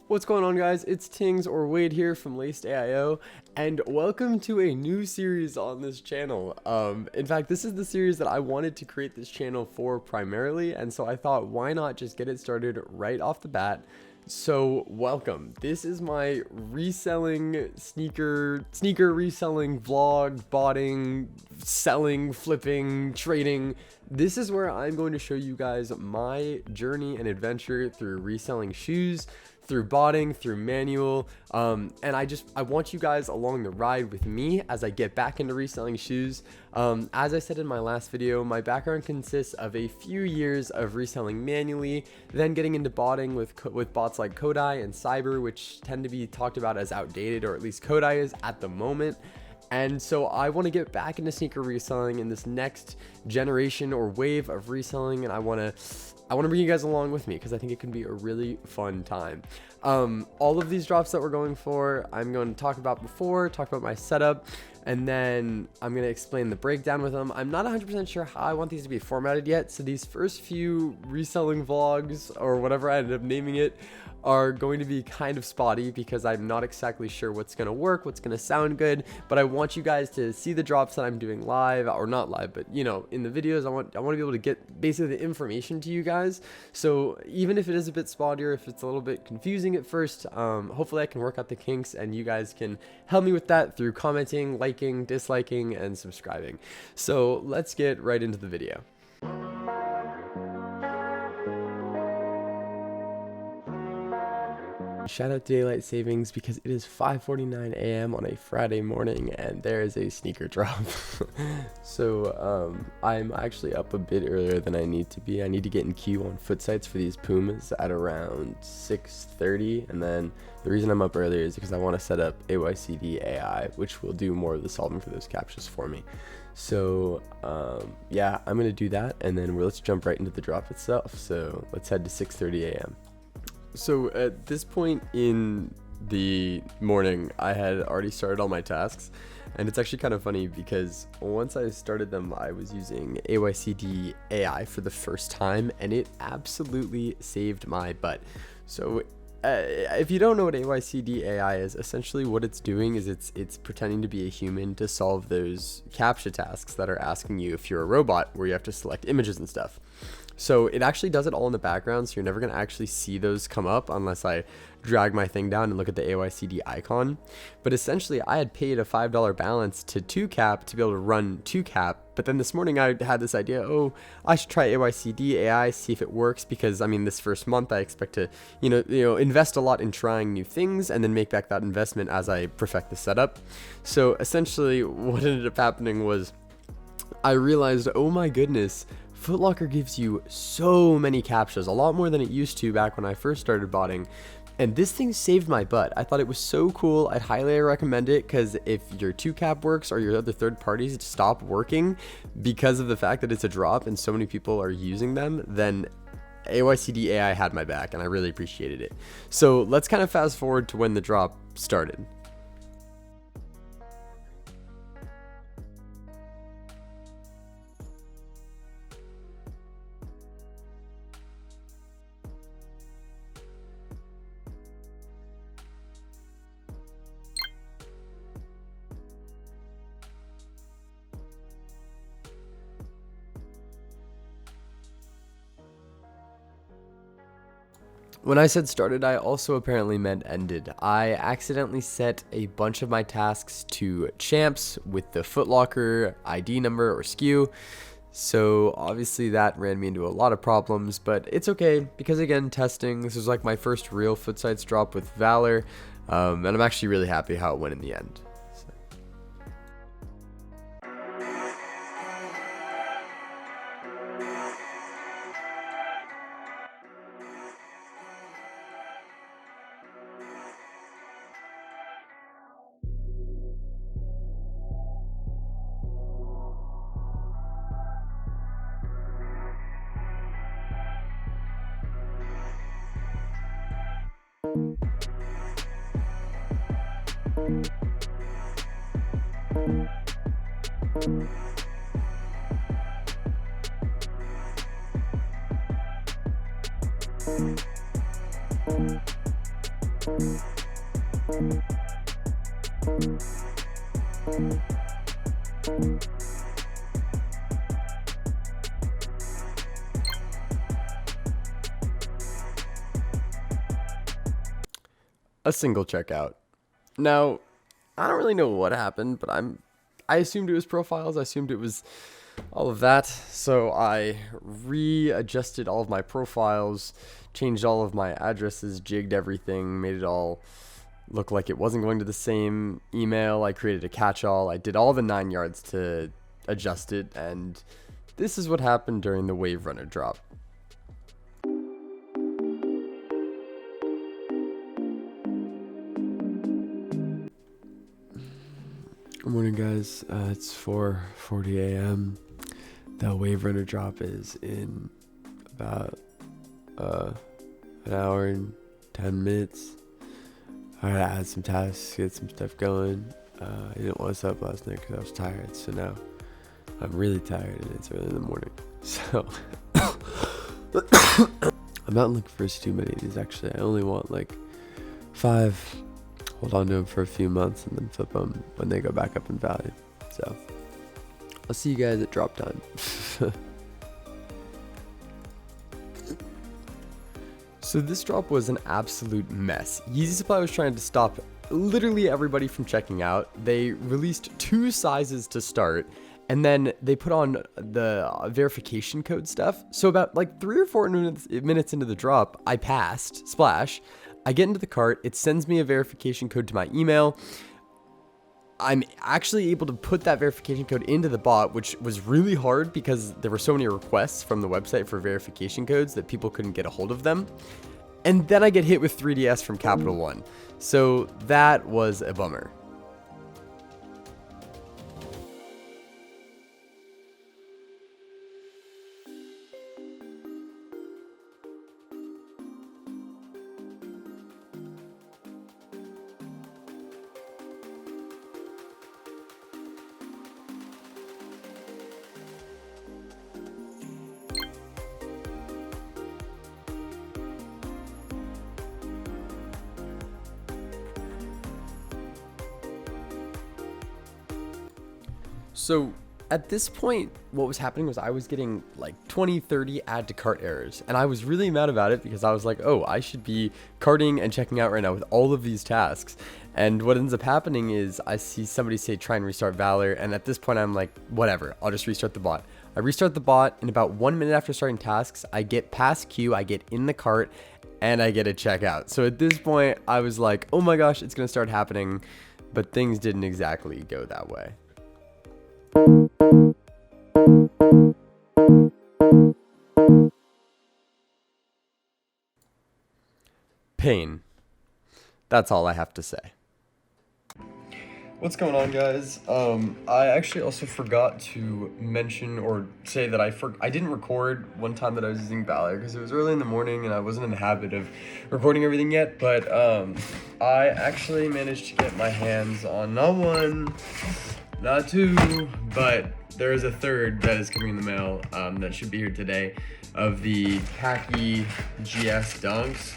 What's going on, guys? It's Tings or Wade here from Laced AIO, and welcome to a new series on this channel. In fact, this is the series that I wanted to create this channel for primarily, and so I thought, why not just get it started right off the bat? So welcome. This is my reselling sneaker reselling vlog, botting, selling, flipping, trading. This is where I'm going to show you guys my journey and adventure through reselling shoes, through botting, through manual, and I want you guys along the ride with me as I get back into reselling shoes. As I said in my last video, my background consists of a few years of reselling manually, then getting into botting with bots like Kodai and Cyber, which tend to be talked about as outdated, or at least Kodai is at the moment. And so I want to get back into sneaker reselling in this next generation or wave of reselling, and I want to bring you guys along with me because I think it can be a really fun time. All of these drops that we're going for, I'm going to talk about my setup, and then I'm going to explain the breakdown with them. I'm not 100% sure how I want these to be formatted yet, so these first few reselling vlogs, or whatever I ended up naming it, are going to be kind of spotty because I'm not exactly sure what's going to work, what's going to sound good, but I want you guys to see the drops that I'm doing live, or not live, but you know, in the videos. I want to be able to get basically the information to you guys. So even if it is a bit spotty, or if it's a little bit confusing at first, hopefully I can work out the kinks, and you guys can help me with that through commenting, liking, disliking, and subscribing. So let's get right into the video. Shout out to daylight savings because it is 5:49 a.m. on a Friday morning and there is a sneaker drop. So I'm actually up a bit earlier than I need to be. I need to get in queue on foot sites for these Pumas at around 6:30, and then the reason I'm up earlier is because I want to set up AYCD AI, which will do more of the solving for those captchas for me. So yeah, I'm gonna do that, and then let's jump right into the drop itself. So let's head to 6:30 a.m. So at this point in the morning, I had already started all my tasks, and it's actually kind of funny because once I started them, I was using AYCD AI for the first time, and it absolutely saved my butt. So if you don't know what AYCD AI is, essentially what it's doing is it's pretending to be a human to solve those CAPTCHA tasks that are asking you if you're a robot, where you have to select images and stuff. So it actually does it all in the background, so you're never going to actually see those come up unless I drag my thing down and look at the AYCD icon. But essentially, I had paid a $5 balance to 2Cap to be able to run 2Cap, but then this morning I had this idea, oh, I should try AYCD AI, see if it works, because I mean, this first month I expect to, you know, invest a lot in trying new things and then make back that investment as I perfect the setup. So essentially what ended up happening was I realized, oh my goodness, Foot Locker gives you so many captchas, a lot more than it used to back when I first started botting, and this thing saved my butt. I thought it was so cool. I'd highly recommend it, because if your 2Cap works or your other third parties stop working because of the fact that it's a drop and so many people are using them, then AYCD AI had my back, and I really appreciated it. So let's kind of fast forward to when the drop started. When I said started, I also apparently meant ended. I accidentally set a bunch of my tasks to champs with the Foot Locker ID number or SKU. So obviously that ran me into a lot of problems, but it's okay because, again, testing. This was like my first real foot sites drop with Valor, and I'm actually really happy how it went in the end. A single checkout. Now, I don't really know what happened, but I assumed it was profiles. I assumed it was all of that. So I readjusted all of my profiles, changed all of my addresses, jigged everything, made it all look like it wasn't going to the same email. I created a catch-all. I did all the 9 yards to adjust it, and this is what happened during the Wave Runner drop. Good morning, guys. It's 4:40 a.m. The Wave Runner drop is in about an hour and 10 minutes. I gotta add some tasks, get some stuff going. I didn't want to stop last night because I was tired, so now I'm really tired and it's early in the morning. So I'm not looking for too many of these, actually. I only want like 5. Hold on to them for a few months and then flip them when they go back up in value. So I'll see you guys at drop time. So this drop was an absolute mess. Yeezy Supply was trying to stop literally everybody from checking out. They released 2 sizes to start, and then they put on the verification code stuff. So about like 3 or 4 minutes into the drop, I passed, splash. I get into the cart, it sends me a verification code to my email. I'm actually able to put that verification code into the bot, which was really hard because there were so many requests from the website for verification codes that people couldn't get a hold of them. And then I get hit with 3DS from Capital One. So that was a bummer. So at this point, what was happening was I was getting like 20, 30 add to cart errors. And I was really mad about it because I was like, oh, I should be carting and checking out right now with all of these tasks. And what ends up happening is I see somebody say, try and restart Valor. And at this point, I'm like, whatever, I'll just restart the bot. I restart the bot, and about 1 minute after starting tasks, I get past queue, I get in the cart, and I get a checkout. So at this point, I was like, oh my gosh, it's gonna start happening. But things didn't exactly go that way. Pain. That's all I have to say. What's going on, guys? I actually also forgot to mention or say that I didn't record one time that I was using Valor because it was early in the morning and I wasn't in the habit of recording everything yet, but I actually managed to get my hands on not 1, not 2, but there is a 3rd that is coming in the mail that should be here today of the khaki GS Dunks.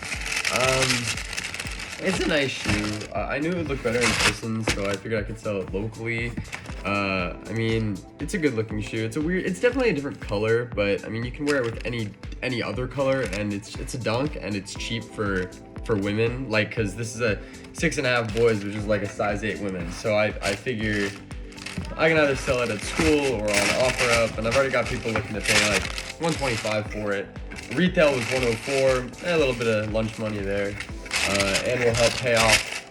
It's a nice shoe. I knew it would look better in person, so I figured I could sell it locally. I mean, it's a good looking shoe. It's definitely a different color, but I mean, you can wear it with any other color, and it's a dunk, and it's cheap for women, like, because this is a 6.5 boys, which is like a size 8 women. So I figure I can either sell it at school or on OfferUp, and I've already got people looking to pay like $125 for it. Retail was $104, a little bit of lunch money there, and will help pay off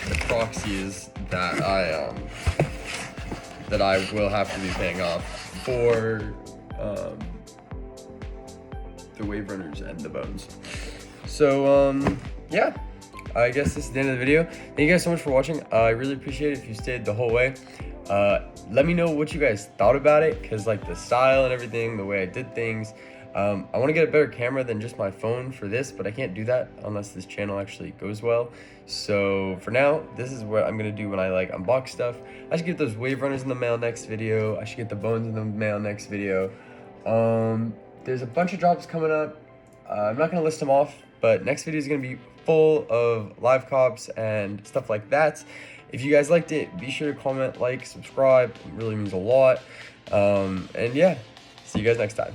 the proxies that I will have to be paying off for the Wave Runners and the Bones. So yeah, I guess this is the end of the video. Thank you guys so much for watching. I really appreciate it if you stayed the whole way. Let me know what you guys thought about it, because like the style and everything, the way I did things. I want to get a better camera than just my phone for this, but I can't do that unless this channel actually goes well. So for now, this is what I'm gonna do when I like unbox stuff. I should get those Wave Runners in the mail next video. I should get the Bones in the mail next video. There's a bunch of drops coming up. I'm not gonna list them off, but next video is gonna be full of live cops and stuff like that. If you guys liked it, be sure to comment, like, subscribe. It really means a lot. And yeah, see you guys next time.